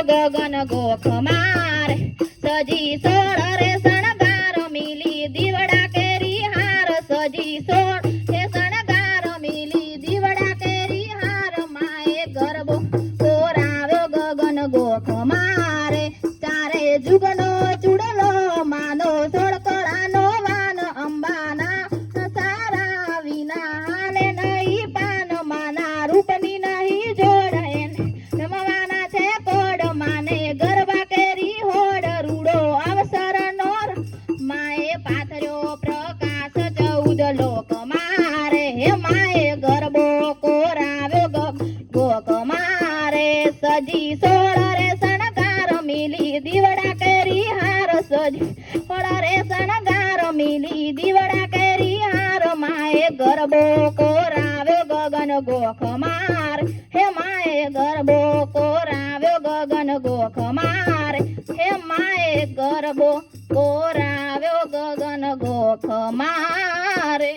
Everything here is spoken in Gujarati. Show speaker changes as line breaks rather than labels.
ગગન ગોખ મારે સજી સોળ રે શણગાર મિલી દીવડા કેરી હાર સજી સોળ હે શણગાર મિલી દીવડા કેરી હાર માએ ગરબો કોરાવ્યો ગગન ગોખ મારે ચારે જુગનો ચૂડલો માનો સોળકળાનો વાન અંબાના સારા વિના હાલે નહીં પાન માના રૂપની નહીં જોડ રમવાના છે કોડ માને ગરબા કેરી હોડ રૂડો અવસર નોર માએ પાથર્યો પ્રકાશ 14 લોક મારે હે માએ ગરબો કોરાવ્યો ગોક મારે સજી સોળ રે શણગાર મિલી દીવડા કેરી હાર સજી સોળ રે શણગાર મિલી દીવડા કેરી હાર માએ ગરબો કોરાવ્યો ગગન ગોખ માર હે માએ ગરબો કોરાવ્યો ગગન ગોખ મારે હે માએ ગરબો કોરાવ્યો ગગન ગોખ મારે।